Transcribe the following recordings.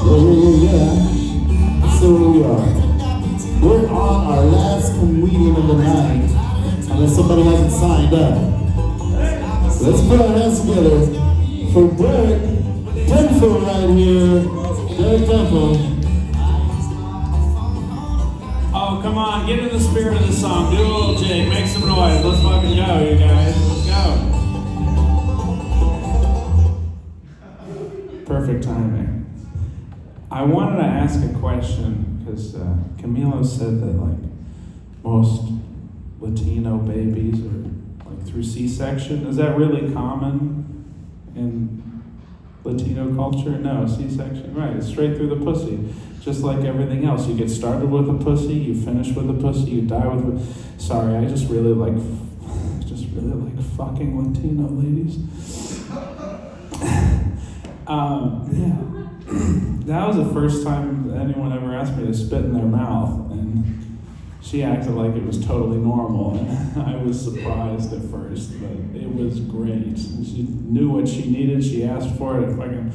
Yeah. So we are. We're on our last comedian of the night. Unless somebody hasn't signed up. Let's put our hands together for Derek Dimpfl right here. Derek Dimpfl. Oh, come on, get in the spirit of the song. Do a little jig, make some noise. Let's fucking go, you guys. Let's go. Perfect timing. I wanted to ask a question because Camilo said that like most Latino babies are like through C-section. Is that really common in Latino culture? No, C-section, right, it's straight through the pussy. Just like everything else. You get started with a pussy, you finish with a pussy, you die with a... Sorry, I just really like fucking Latino ladies. Yeah. That was the first time anyone ever asked me to spit in their mouth, and she acted like it was totally normal, and I was surprised at first, but it was great. She knew what she needed, she asked for it, fucking,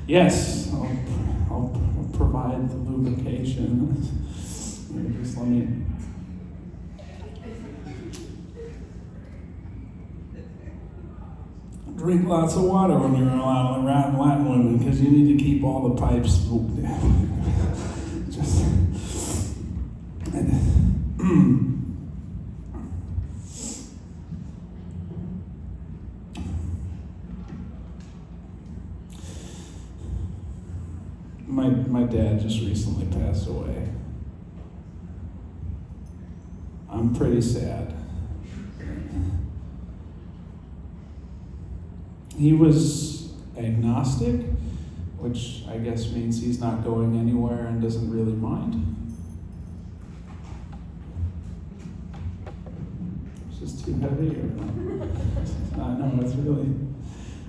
yes, I'll provide the lubrication. Just let me... Drink lots of water when you're around Latin women, because you need to keep all the pipes. Just... My dad just recently passed away. I'm pretty sad. He was agnostic, which I guess means he's not going anywhere and doesn't really mind. It's just too heavy or no? No, it's really...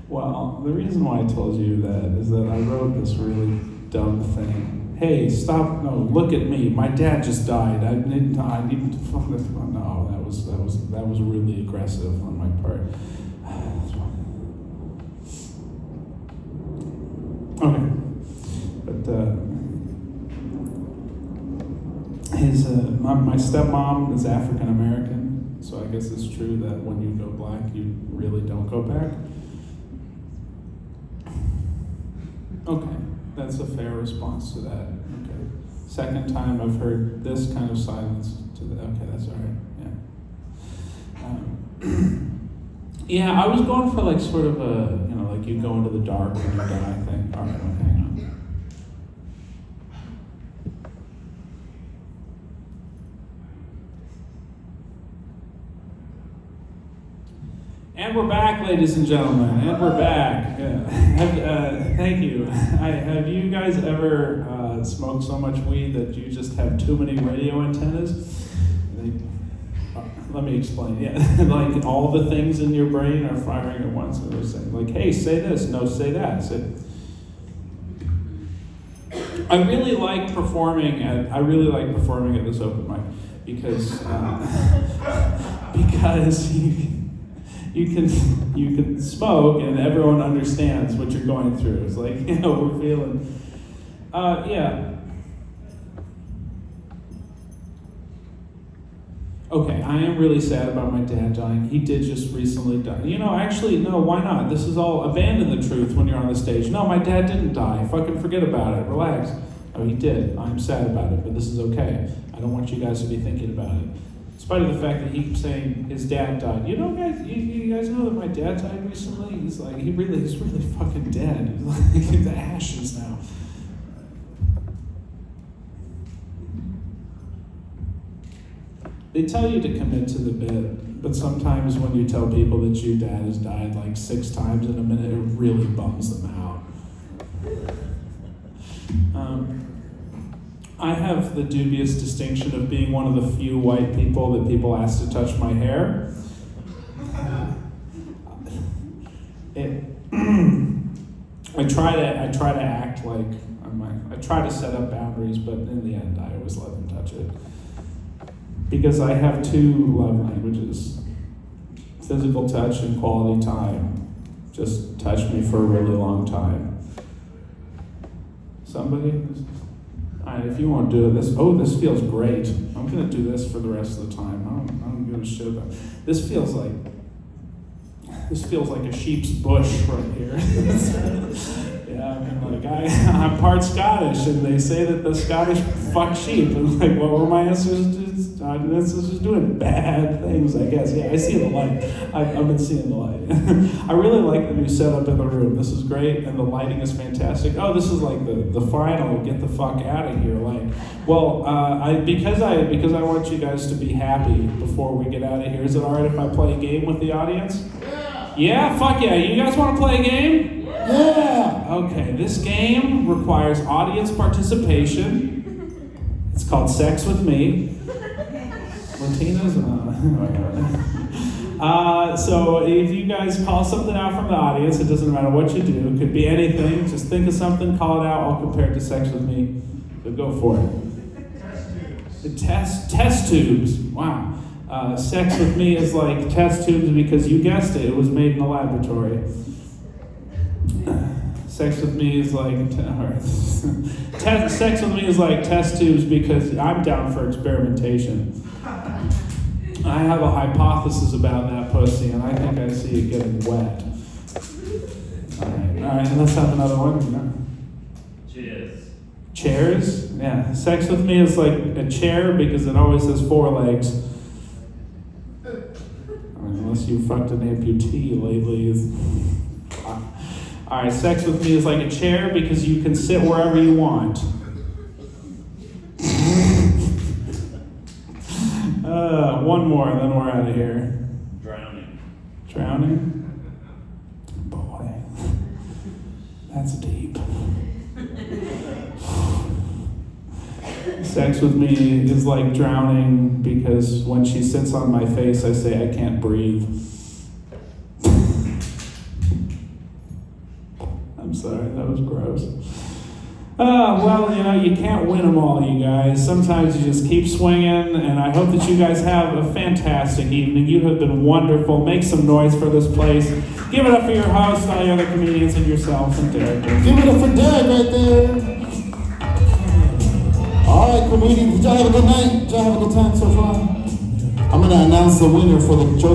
Well, the reason why I told you that is that I wrote this really dumb thing. Hey, stop! No, look at me. My dad just died. I need to fuck this one. No, that was really aggressive on my part. Okay, but my stepmom is African American, so I guess it's true that when you go black, you really don't go back. Okay, that's a fair response to that. Okay, second time I've heard this kind of silence to the. Okay, that's all right. Yeah. Yeah, I was going for like sort of a, like you go into the dark when you die thing. All right, well, hang on. And we're back, ladies and gentlemen, and we're back. Yeah. Thank you. Have you guys ever smoked so much weed that you just have too many radio antennas? Let me explain. Yeah, like all the things in your brain are firing at once, and they're saying, like, "Hey, say this. No, say that." I really like performing at this open mic because you can smoke and everyone understands what you're going through. It's like, we're feeling, yeah. Okay, I am really sad about my dad dying. He did just recently die. Actually, no, why not? This is all, abandon the truth when you're on the stage. No, my dad didn't die. Fucking forget about it. Relax. Oh, he did. I'm sad about it, but this is okay. I don't want you guys to be thinking about it. In spite of the fact that he keeps saying his dad died. Guys, you guys know that my dad died recently? He's like, he's really fucking dead. He's like in the ashes now. They tell you to commit to the bit, but sometimes when you tell people that your dad has died like 6 times in a minute, it really bums them out. I have the dubious distinction of being one of the few white people that people ask to touch my hair. I try to act like I try to set up boundaries, but in the end, I always let them touch it. Because I have 2 love languages: physical touch and quality time. Just touch me for a really long time. Somebody? Alright, if you won't do it, this feels great. I'm gonna do this for the rest of the time. I don't give a shit about it. This feels like a sheep's bush right here. Yeah, I mean, like, I'm part Scottish, and they say that the Scottish fuck sheep. And like, what were my ancestors doing? Bad things, I guess. Yeah, I see the light. I've been seeing the light. I really like the new setup in the room. This is great, and the lighting is fantastic. Oh, this is like the final get the fuck out of here. Like, well, because I want you guys to be happy before we get out of here. Is it all right if I play a game with the audience? Yeah, fuck yeah. You guys want to play a game? Yeah! Okay, this game requires audience participation. It's called Sex With Me. Latinos? So if you guys call something out from the audience, it doesn't matter what you do. It could be anything. Just think of something, call it out. I'll compare it to Sex With Me. So go for it. Test tubes. Wow. Sex With Me is like test tubes because you guessed it. It was made in the laboratory. Sex With Me is like Sex With Me is like test tubes because I'm down for experimentation. I have a hypothesis about that pussy, and I think I see it getting wet. All right, let's have another one. Chairs? Yeah. Sex With Me is like a chair because it always has 4 legs. I mean, unless you fucked an amputee lately. All right, Sex With Me is like a chair because you can sit wherever you want. One more, and then we're out of here. Drowning? Boy, that's deep. Sex With Me is like drowning because when she sits on my face, I say I can't breathe. I'm sorry, that was gross. Well, you can't win them all, you guys. Sometimes you just keep swinging, and I hope that you guys have a fantastic evening. You have been wonderful. Make some noise for this place. Give it up for your host, all the other comedians, and yourselves, and Derek. Give it up for Derek right there. All right, comedians, did y'all have a good night? Did y'all have a good time so far? I'm going to announce the winner for the joke.